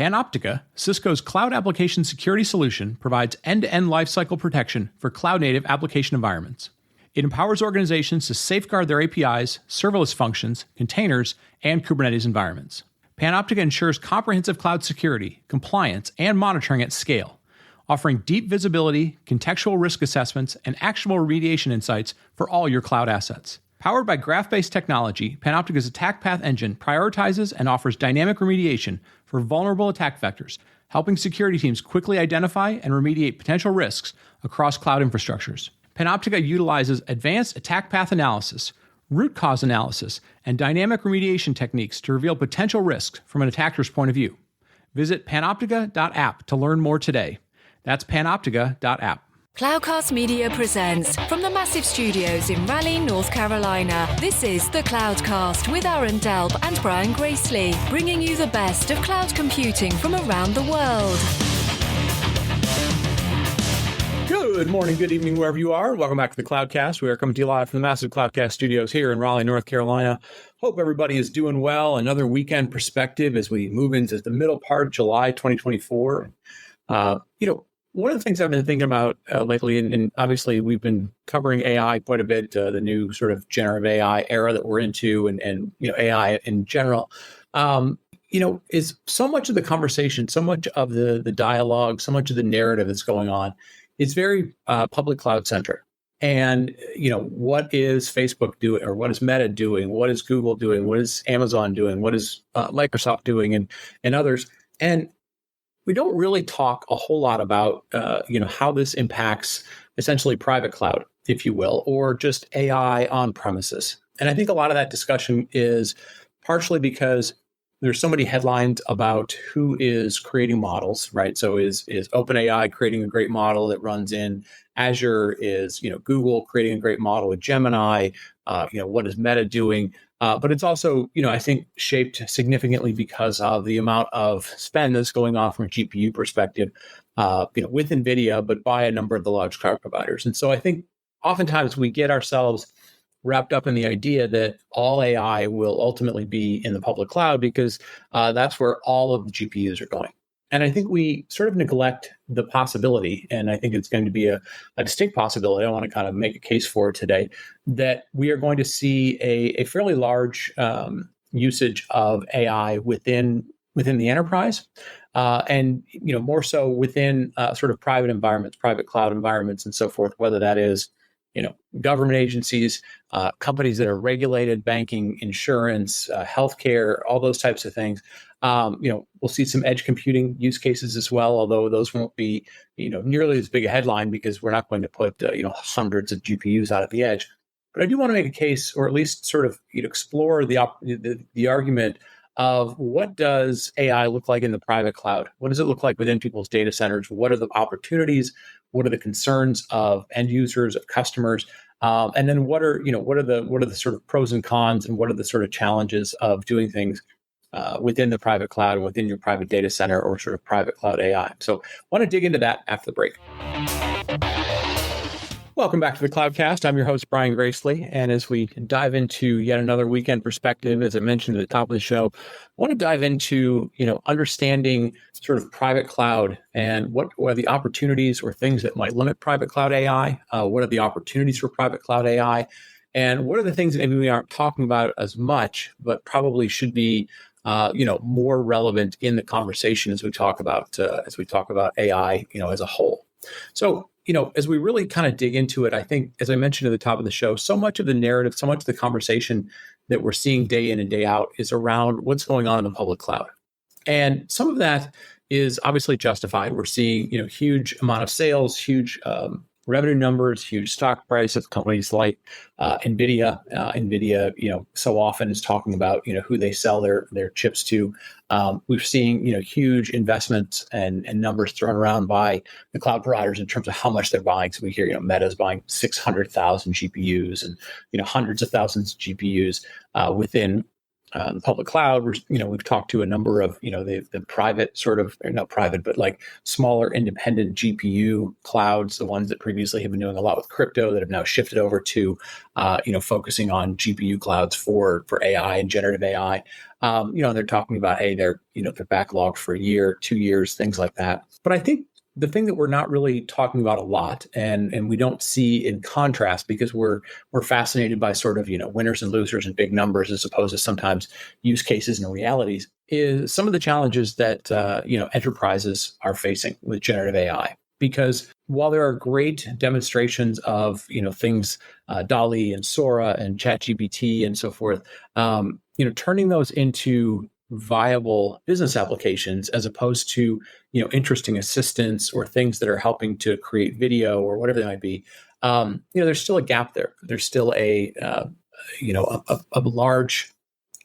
Panoptica, Cisco's cloud application security solution, provides end-to-end lifecycle protection for cloud-native application environments. It empowers organizations to safeguard their APIs, serverless functions, containers, and Kubernetes environments. Panoptica ensures comprehensive cloud security, compliance, and monitoring at scale, offering deep visibility, contextual risk assessments, and actionable remediation insights for all your cloud assets. Powered by graph-based technology, Panoptica's attack path engine prioritizes and offers dynamic remediation for vulnerable attack vectors, helping security teams quickly identify and remediate potential risks across cloud infrastructures. Panoptica utilizes advanced attack path analysis, root cause analysis, and dynamic remediation techniques to reveal potential risks from an attacker's point of view. Visit panoptica.app to learn more today. That's panoptica.app. Cloudcast Media presents from the massive studios in Raleigh, North Carolina. This is the Cloudcast with Aaron Delp and Brian Gracely, bringing you the best of cloud computing from around the world. Good morning, good evening, wherever you are. Welcome back to the Cloudcast. We are coming to you live from the massive Cloudcast studios here in Raleigh, North Carolina. Hope everybody is doing well. Another weekend perspective as we move into the middle part of July 2024. One of the things I've been thinking about lately, and obviously we've been covering AI quite a bit, the new sort of generative AI era that we're into, and AI in general, is so much of the conversation, so much of the dialogue, so much of the narrative that's going on. It's very public cloud centric. And, what is Facebook doing, or what is Meta doing? What is Google doing? What is Amazon doing? What is Microsoft doing, and others? And we don't really talk a whole lot about, how this impacts essentially private cloud, if you will, or just AI on premises. And I think a lot of that discussion is partially because there's so many headlines about who is creating models, right? So is OpenAI creating a great model that runs in Azure? Is Google creating a great model with Gemini? What is Meta doing? But it's also, I think, shaped significantly because of the amount of spend that's going on from a GPU perspective, with NVIDIA, but by a number of the large cloud providers. And so I think oftentimes we get ourselves wrapped up in the idea that all AI will ultimately be in the public cloud because that's where all of the GPUs are going. And I think we sort of neglect the possibility, and I think it's going to be a distinct possibility. I want to kind of make a case for it today, that we are going to see a fairly large usage of AI within the enterprise, and more so within sort of private environments, private cloud environments, and so forth. Whether that is government agencies, companies that are regulated, banking, insurance, healthcare, all those types of things. We'll see some edge computing use cases as well, although those won't be, nearly as big a headline because we're not going to put, hundreds of GPUs out at the edge. But I do want to make a case, or at least sort of explore the argument of what does AI look like in the private cloud? What does it look like within people's data centers? What are the opportunities? What are the concerns of end users, of customers? And then what are the sort of pros and cons, and what are the sort of challenges of doing things within the private cloud and within your private data center or sort of private cloud AI? So I want to dig into that after the break. Welcome back to the Cloudcast. I'm your host, Brian Gracely. And as we dive into yet another weekend perspective, as I mentioned at the top of the show, I want to dive into, understanding sort of private cloud and what are the opportunities or things that might limit private cloud AI? What are the opportunities for private cloud AI? And what are the things that maybe we aren't talking about as much, but probably should be, more relevant in the conversation as we talk about AI, as a whole. So, as we really kind of dig into it, I think, as I mentioned at the top of the show, so much of the narrative, so much of the conversation that we're seeing day in and day out is around what's going on in the public cloud. And some of that is obviously justified. We're seeing, huge amount of sales, huge revenue numbers, huge stock price of companies like NVIDIA. NVIDIA, so often is talking about, who they sell their chips to. We've seen, huge investments and numbers thrown around by the cloud providers in terms of how much they're buying. So we hear, Meta's buying 600,000 GPUs and, hundreds of thousands of GPUs within the public cloud. We've talked to a number of, the private sort of, or not private, but like smaller independent GPU clouds, the ones that previously have been doing a lot with crypto that have now shifted over to, focusing on GPU clouds for AI and generative AI. They're talking about, hey, they're backlogged for a year, 2 years, things like that. But I think the thing that we're not really talking about a lot, and we don't see in contrast, because we're fascinated by sort of winners and losers and big numbers as opposed to sometimes use cases and realities, is some of the challenges that enterprises are facing with generative AI. Because while there are great demonstrations of things, DALL-E and Sora and ChatGPT and so forth, turning those into viable business applications as opposed to interesting assistants or things that are helping to create video or whatever they might be, there's still a gap there. There's still a large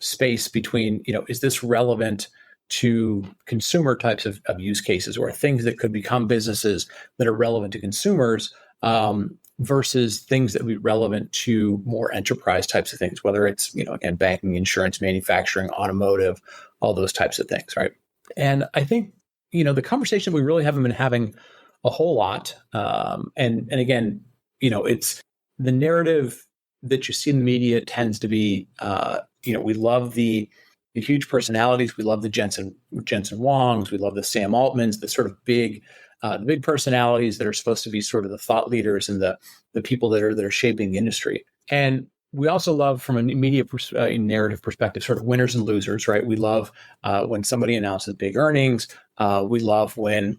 space between is this relevant to consumer types of use cases or things that could become businesses that are relevant to consumers, versus things that would be relevant to more enterprise types of things, whether it's, again, banking, insurance, manufacturing, automotive, all those types of things, right? And I think, the conversation we really haven't been having a whole lot. And again, it's the narrative that you see in the media tends to be, we love the huge personalities. We love the Jensen Huangs. We love the Sam Altmans, the sort of big personalities that are supposed to be sort of the thought leaders and the people that are shaping the industry. And we also love, from a media narrative perspective, sort of winners and losers, right? We love when somebody announces big earnings. We love when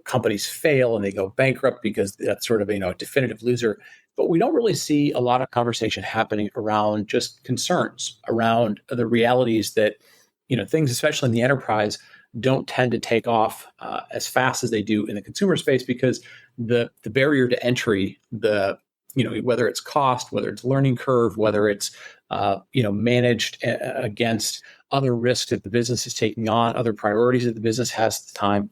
companies fail and they go bankrupt, because that's sort of a definitive loser. But we don't really see a lot of conversation happening around just concerns around the realities that things, especially in the enterprise, don't tend to take off as fast as they do in the consumer space, because the barrier to entry, whether it's cost, whether it's learning curve, whether it's managed against other risks that the business is taking on, other priorities that the business has at the time.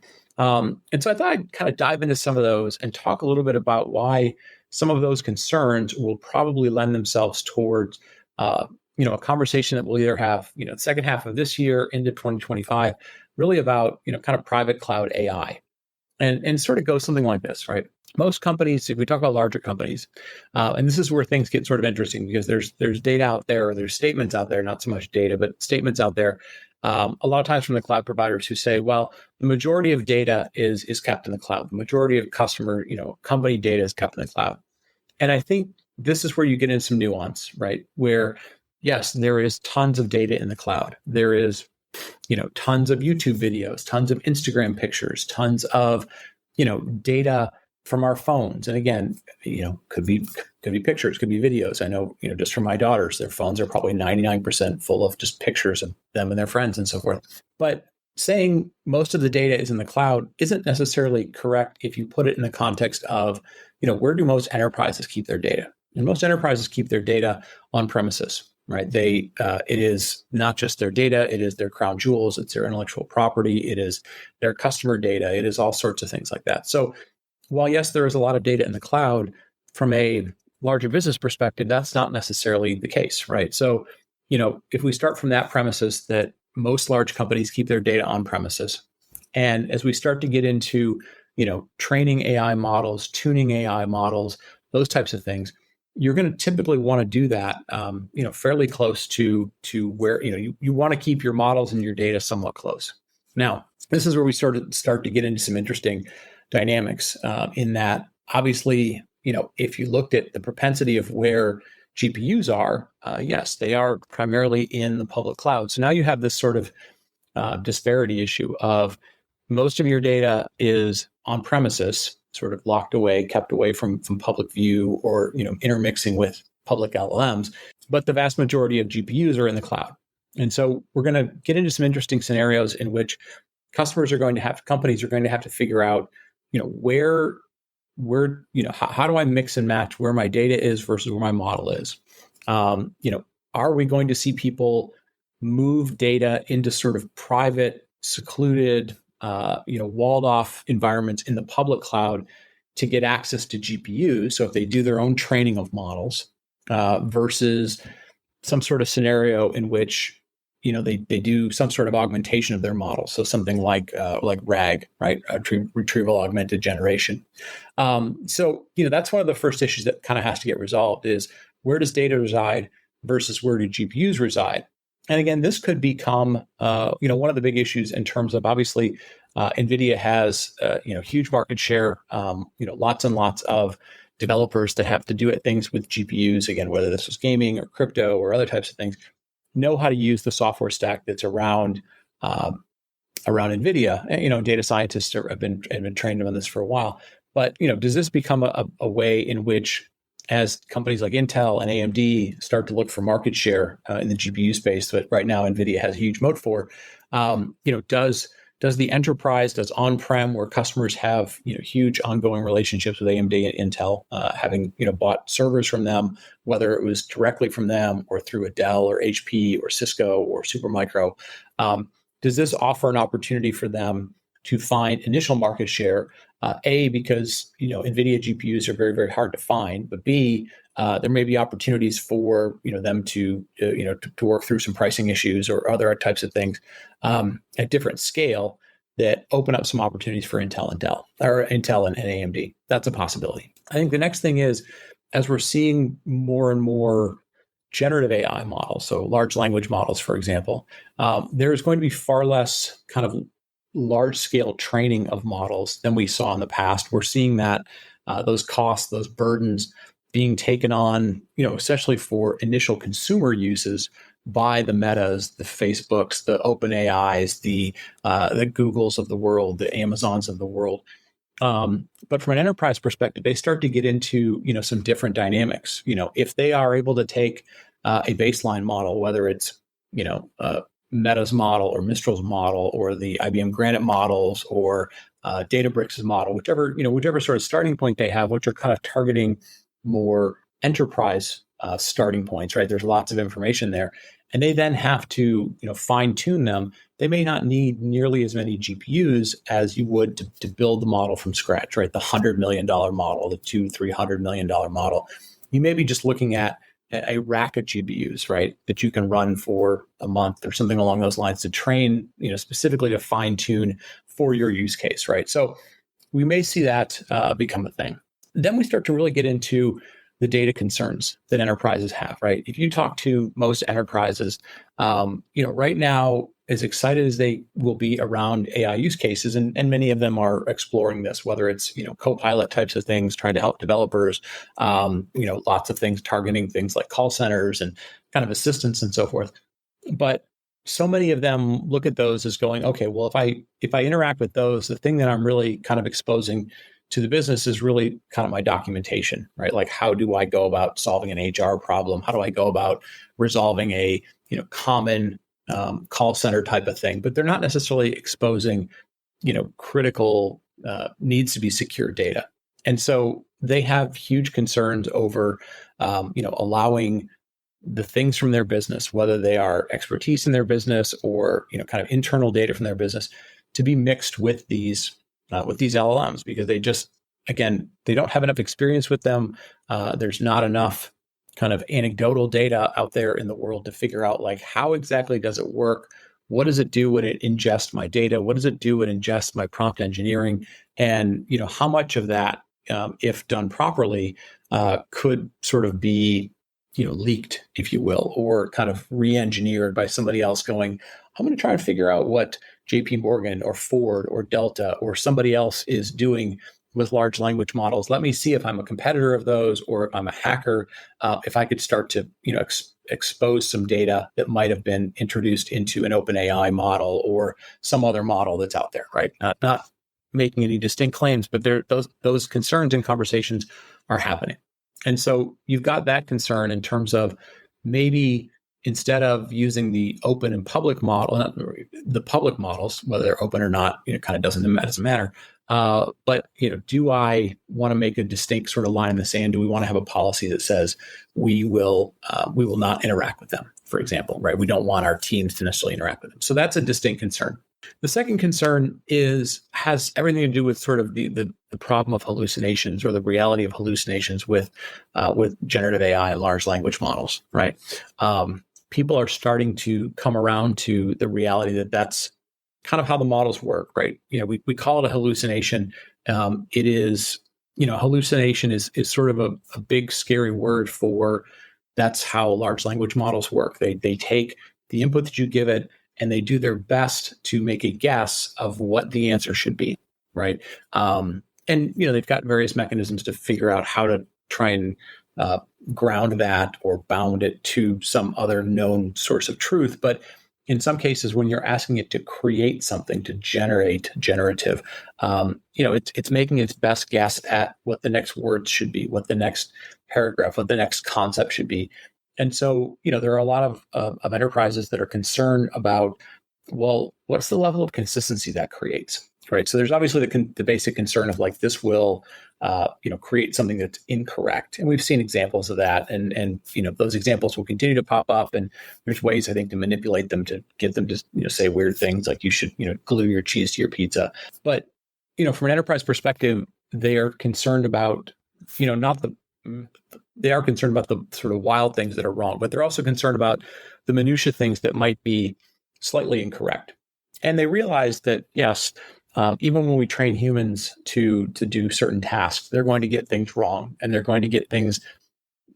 And so I thought I'd kind of dive into some of those and talk a little bit about why some of those concerns will probably lend themselves towards a conversation that we'll either have the second half of this year into 2025, really about kind of private cloud AI, and sort of goes something like this, right? Most companies, if we talk about larger companies, and this is where things get sort of interesting, because there's data out there, or there's statements out there, not so much data, but statements out there, a lot of times from the cloud providers who say, well, the majority of data is kept in the cloud. The majority of company data is kept in the cloud. And I think this is where you get into some nuance, right? Where, yes, there is tons of data in the cloud. There is, tons of YouTube videos, tons of Instagram pictures, tons of, data from our phones. And again, could be pictures, could be videos. I know, just from my daughters, their phones are probably 99% full of just pictures of them and their friends and so forth. But saying most of the data is in the cloud isn't necessarily correct if you put it in the context of, where do most enterprises keep their data? And most enterprises keep their data on premises, right? It is not just their data, it is their crown jewels, it's their intellectual property, it is their customer data, it is all sorts of things like that. So while, yes, there is a lot of data in the cloud, from a larger business perspective, that's not necessarily the case, right? So, if we start from that premises that most large companies keep their data on premises, and as we start to get into, training AI models, tuning AI models, those types of things, you're going to typically want to do that, fairly close to where, you want to keep your models and your data somewhat close. Now, this is where we start to get into some interesting dynamics, in that, obviously, if you looked at the propensity of where GPUs are, yes, they are primarily in the public cloud. So now you have this sort of disparity issue of most of your data is on premises, sort of locked away, kept away from public view, or intermixing with public LLMs, but the vast majority of GPUs are in the cloud. And so we're going to get into some interesting scenarios in which companies are going to have to figure out, where, how do I mix and match where my data is versus where my model is? Are we going to see people move data into sort of private, secluded, walled off environments in the public cloud to get access to GPUs? So if they do their own training of models, versus some sort of scenario in which they do some sort of augmentation of their model. So something like RAG, right? Retrieval augmented generation. So that's one of the first issues that kind of has to get resolved is where does data reside versus where do GPUs reside? And again, this could become one of the big issues in terms of obviously NVIDIA has huge market share, lots and lots of developers that have to do things with GPUs, again, whether this was gaming or crypto or other types of things, know how to use the software stack that's around NVIDIA. And, data scientists have been trained on this for a while. But does this become a way in which, as companies like Intel and AMD start to look for market share in the GPU space that right now NVIDIA has a huge moat for, does the enterprise, does on-prem, where customers have huge ongoing relationships with AMD and Intel, having bought servers from them, whether it was directly from them or through a Dell or HP or Cisco or Supermicro, does this offer an opportunity for them to find initial market share? Because NVIDIA GPUs are very, very hard to find, but B, there may be opportunities for them to work through some pricing issues or other types of things at different scale that open up some opportunities for Intel and Dell or Intel and AMD. That's a possibility. I think the next thing is, as we're seeing more and more generative AI models, so large language models, for example, there's going to be far less kind of large scale training of models than we saw in the past. We're seeing that those costs, those burdens being taken on, especially for initial consumer uses by the Metas, the Facebooks, the OpenAIs, the Googles of the world, the Amazons of the world. But from an enterprise perspective, they start to get into some different dynamics. If they are able to take a baseline model, whether it's Meta's model or Mistral's model or the IBM Granite models or Databricks' model, whichever sort of starting point they have, which are kind of targeting more enterprise starting points, right? There's lots of information there. And they then have to fine tune them. They may not need nearly as many GPUs as you would to build the model from scratch, right? The $100 million model, the $200-300 million model. You may be just looking at a rack of GPUs, right, that you can run for a month or something along those lines to train, specifically to fine tune for your use case, right? So we may see that become a thing. Then we start to really get into the data concerns that enterprises have, right? If you talk to most enterprises, right now, as excited as they will be around AI use cases, and many of them are exploring this, whether it's, co-pilot types of things, trying to help developers, lots of things targeting things like call centers and kind of assistants and so forth. But so many of them look at those as going, okay, well, if I interact with those, the thing that I'm really kind of exposing to the business is really kind of my documentation, right? Like, how do I go about solving an HR problem? How do I go about resolving a common call center type of thing? But they're not necessarily exposing critical needs to be secure data, and so they have huge concerns over allowing the things from their business, whether they are expertise in their business or kind of internal data from their business, to be mixed with these LLMs, because they don't have enough experience with them. There's not enough kind of anecdotal data out there in the world to figure out, like, how exactly does it work? What does it do when it ingests my data? What does it do when it ingests my prompt engineering? And how much of that, if done properly, could sort of be leaked, if you will, or kind of re-engineered by somebody else going, I'm going to try and figure out what JP Morgan or Ford or Delta or somebody else is doing with large language models. Let me see if I'm a competitor of those, or if I'm a hacker, if I could start to expose some data that might have been introduced into an OpenAI model or some other model that's out there, right? Not making any distinct claims, but those concerns and conversations are happening. And so you've got that concern in terms of maybe instead of using the open and public model, not the public models, whether they're open or not, kind of doesn't matter. But do I want to make a distinct sort of line in the sand? Do we want to have a policy that says we will not interact with them, for example, right? We don't want our teams to necessarily interact with them. So that's a distinct concern. The second concern has everything to do with sort of the problem of hallucinations, or the reality of hallucinations with generative AI and large language models, right? People are starting to come around to the reality that that's kind of how the models work, right? We call it a hallucination. It is, hallucination is sort of a big scary word for that's how large language models work. They take the input that you give it, and they do their best to make a guess of what the answer should be, right? And they've got various mechanisms to figure out how to try and ground that or bound it to some other known source of truth. But in some cases, when you're asking it to create something, to generate generative, it's making its best guess at what the next word should be, what the next paragraph, what the next concept should be. And so, there are a lot of enterprises that are concerned about, well, what's the level of consistency that creates, right? So there's obviously the basic concern of like, this will, create something that's incorrect. And we've seen examples of that. And those examples will continue to pop up. And there's ways, I think, to manipulate them to get them to, say weird things like you should, glue your cheese to your pizza. But, from an enterprise perspective, they are concerned about, they are concerned about the sort of wild things that are wrong, but they're also concerned about the minutia things that might be slightly incorrect. And they realize that, yes, even when we train humans to do certain tasks, they're going to get things wrong, and they're going to get things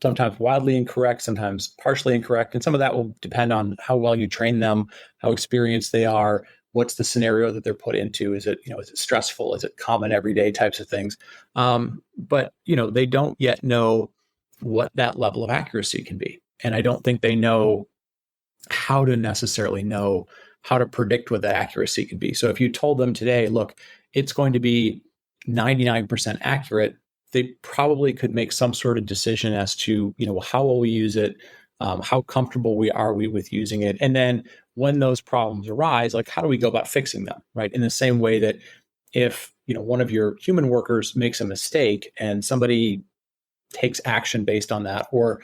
sometimes wildly incorrect, sometimes partially incorrect. And some of that will depend on how well you train them, how experienced they are, what's the scenario that they're put into. Is it stressful? Is it common everyday types of things? But they don't yet know what that level of accuracy can be. And I don't think they know how to necessarily know how to predict what that accuracy can be. So if you told them today, look, it's going to be 99% accurate, they probably could make some sort of decision as to, how will we use it? How comfortable are we with using it? And then when those problems arise, like, how do we go about fixing them, right? In the same way that if, one of your human workers makes a mistake and somebody takes action based on that, or,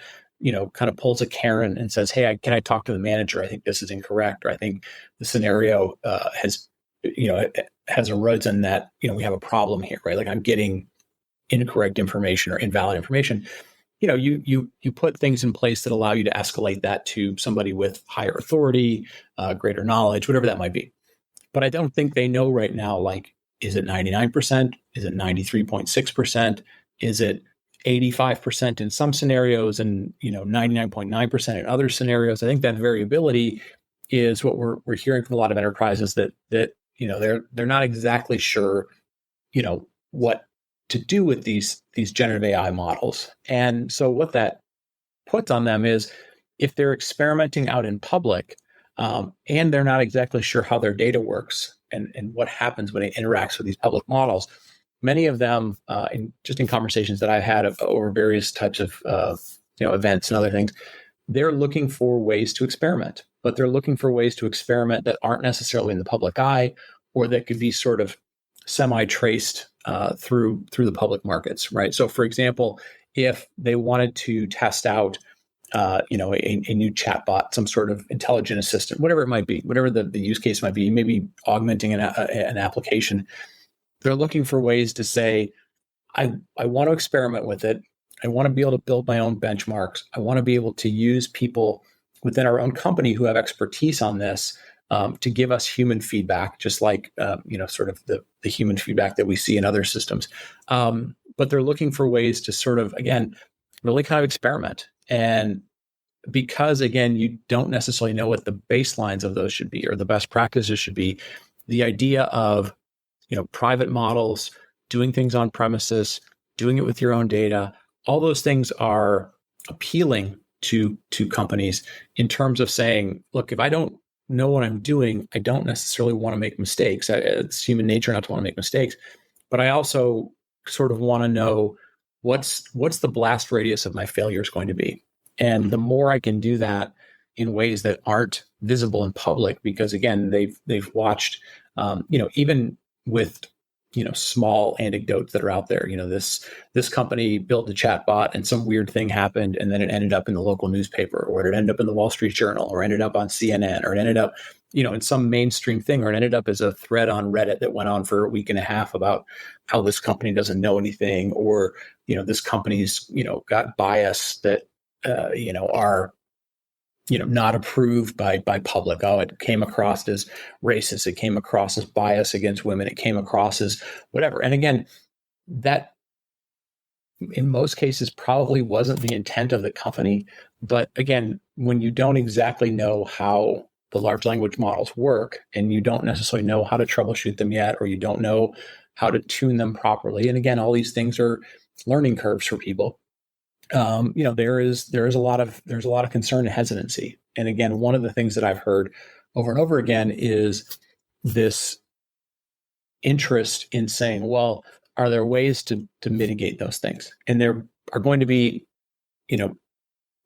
kind of pulls a Karen and says, hey, can I talk to the manager? I think this is incorrect. Or I think the scenario has arisen that, we have a problem here, right? Like, I'm getting incorrect information or invalid information. You put things in place that allow you to escalate that to somebody with higher authority, greater knowledge, whatever that might be. But I don't think they know right now, like, is it 99%? Is it 93.6%? Is it 85% in some scenarios and 99.9% in other scenarios? I think that variability is what we're hearing from a lot of enterprises, that they're not exactly sure what to do with these generative AI models. And so what that puts on them is, if they're experimenting out in public, and they're not exactly sure how their data works and what happens when it interacts with these public models, many of them, in conversations that I've had over various types of events and other things, they're looking for ways to experiment, but they're looking for ways to experiment that aren't necessarily in the public eye, or that could be sort of semi-traced through the public markets, right? So, for example, if they wanted to test out, a new chatbot, some sort of intelligent assistant, whatever it might be, whatever the use case might be, maybe augmenting an application, they're looking for ways to say, I want to experiment with it. I want to be able to build my own benchmarks. I want to be able to use people within our own company who have expertise on this, to give us human feedback, just like, sort of the human feedback that we see in other systems. But they're looking for ways to sort of, again, really kind of experiment. And because, again, you don't necessarily know what the baselines of those should be or the best practices should be, the idea of, private models, doing things on premises, doing it with your own data, all those things are appealing to companies in terms of saying, look, if I don't know what I'm doing, I don't necessarily want to make mistakes. It's human nature not to want to make mistakes, but I also sort of want to know what's the blast radius of my failure is going to be. And the more I can do that in ways that aren't visible in public, because again, they've watched, even with small anecdotes that are out there. This company built a chatbot and some weird thing happened, and then it ended up in the local newspaper, or it ended up in the Wall Street Journal, or ended up on CNN, or it ended up, in some mainstream thing, or it ended up as a thread on Reddit that went on for a week and a half about how this company doesn't know anything, or, this company's, got bias that, are not approved by public. Oh, it came across as racist. It came across as bias against women. It came across as whatever. And again, that in most cases probably wasn't the intent of the company. But again, when you don't exactly know how the large language models work, and you don't necessarily know how to troubleshoot them yet, or you don't know how to tune them properly. And again, all these things are learning curves for people. There's a lot of concern and hesitancy. And again, one of the things that I've heard over and over again is this interest in saying, well, are there ways to mitigate those things? And there are going to be,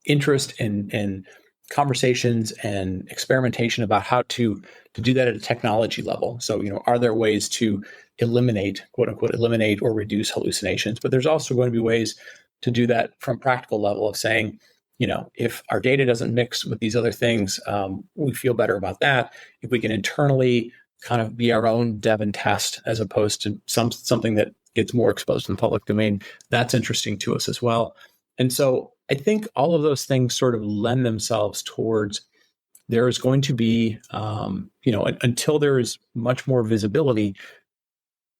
interest in conversations and experimentation about how to do that at a technology level. So, are there ways to eliminate, quote unquote, eliminate or reduce hallucinations? But there's also going to be ways to do that from practical level of saying, if our data doesn't mix with these other things, we feel better about that. If we can internally kind of be our own dev and test, as opposed to something that gets more exposed in the public domain, that's interesting to us as well. And so I think all of those things sort of lend themselves towards there is going to be, until there is much more visibility,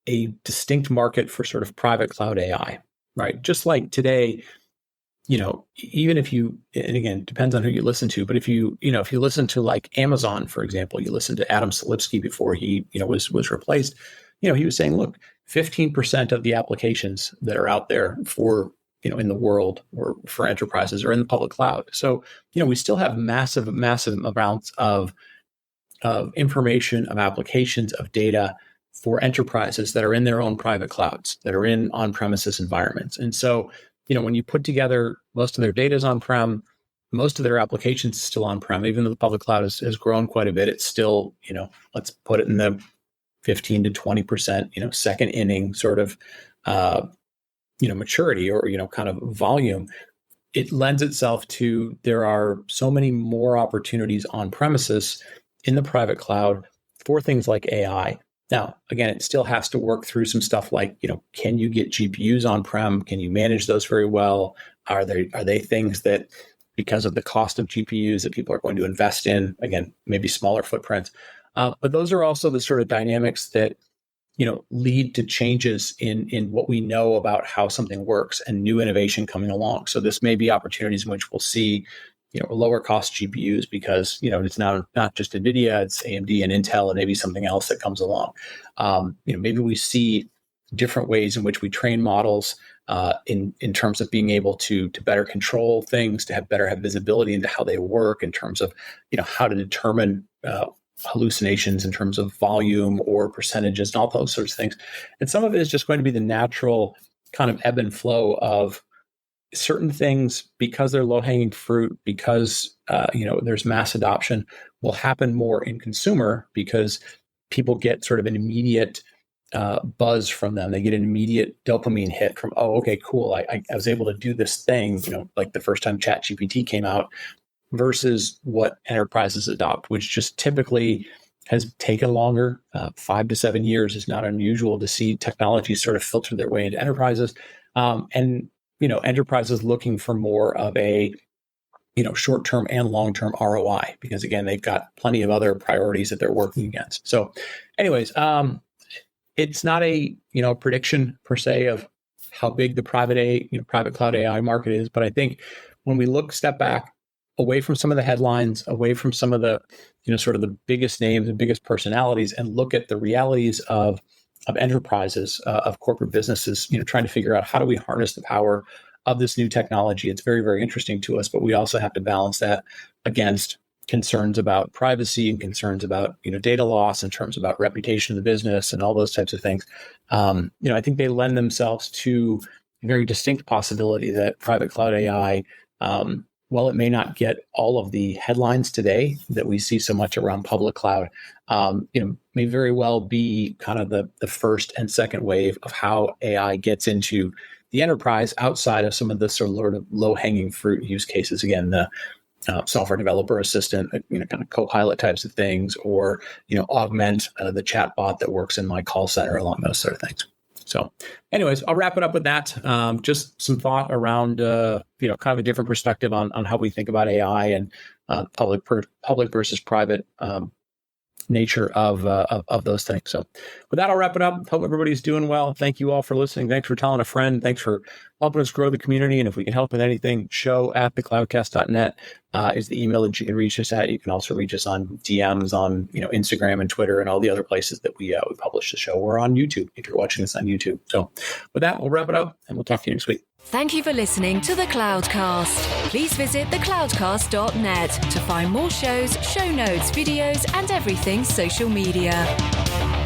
a distinct market for sort of private cloud AI, right? Just like today, even if you, and again, it depends on who you listen to, but if you listen to like Amazon, for example, you listen to Adam Selipsky before he, was replaced, he was saying, look, 15% of the applications that are out there for, in the world or for enterprises are in the public cloud. So, we still have massive amounts of information, of applications, of data for enterprises that are in their own private clouds, that are in on-premises environments. And so, when you put together most of their data is on-prem, most of their applications is still on-prem, even though the public cloud has grown quite a bit, it's still, let's put it in the 15 to 20%, second inning sort of, maturity or, kind of volume. It lends itself to, there are so many more opportunities on premises in the private cloud for things like AI. Now, again, it still has to work through some stuff like, can you get GPUs on-prem? Can you manage those very well? Are they things that, because of the cost of GPUs, that people are going to invest in? Again, maybe smaller footprints. But those are also the sort of dynamics that, lead to changes in what we know about how something works and new innovation coming along. So this may be opportunities in which we'll see, lower cost GPUs because, it's not just NVIDIA, it's AMD and Intel and maybe something else that comes along. Maybe we see different ways in which we train models in terms of being able to better control things, to have visibility into how they work in terms of, how to determine hallucinations in terms of volume or percentages and all those sorts of things. And some of it is just going to be the natural kind of ebb and flow of certain things, because they're low-hanging fruit, because there's mass adoption, will happen more in consumer because people get sort of an immediate buzz from them. They get an immediate dopamine hit from, oh, okay, cool. I was able to do this thing, like the first time ChatGPT came out, versus what enterprises adopt, which just typically has taken longer. 5 to 7 years is not unusual to see technologies sort of filter their way into enterprises. And enterprises looking for more of a, short-term and long-term ROI, because again, they've got plenty of other priorities that they're working against. So anyways, it's not a, prediction per se of how big the private cloud AI market is. But I think when we step back, away from some of the headlines, away from some of the, sort of the biggest names and biggest personalities, and look at the realities of enterprises, of corporate businesses, trying to figure out how do we harness the power of this new technology. It's very, very interesting to us, but we also have to balance that against concerns about privacy and concerns about, data loss, in terms about reputation of the business and all those types of things. I think they lend themselves to a very distinct possibility that private cloud AI while it may not get all of the headlines today that we see so much around public cloud, may very well be kind of the first and second wave of how AI gets into the enterprise outside of some of the sort of low-hanging fruit use cases. Again, the software developer assistant, kind of co-pilot types of things, or, augment the chatbot that works in my call center, along those sort of things. So anyways, I'll wrap it up with that. Just some thought around, kind of a different perspective on how we think about AI and public versus private nature of those things. So with that, I'll wrap it up. Hope everybody's doing well. Thank you all for listening. Thanks for telling a friend. Thanks for helping us grow the community. And if we can help with anything, show@thecloudcast.net is the email that you can reach us at. You can also reach us on DMs on Instagram and Twitter and all the other places that we publish the show. We're on YouTube if you're watching this on YouTube. So with that, we'll wrap it up and we'll talk to you next week. Thank you for listening to The Cloudcast. Please visit thecloudcast.net to find more shows, show notes, videos, and everything social media.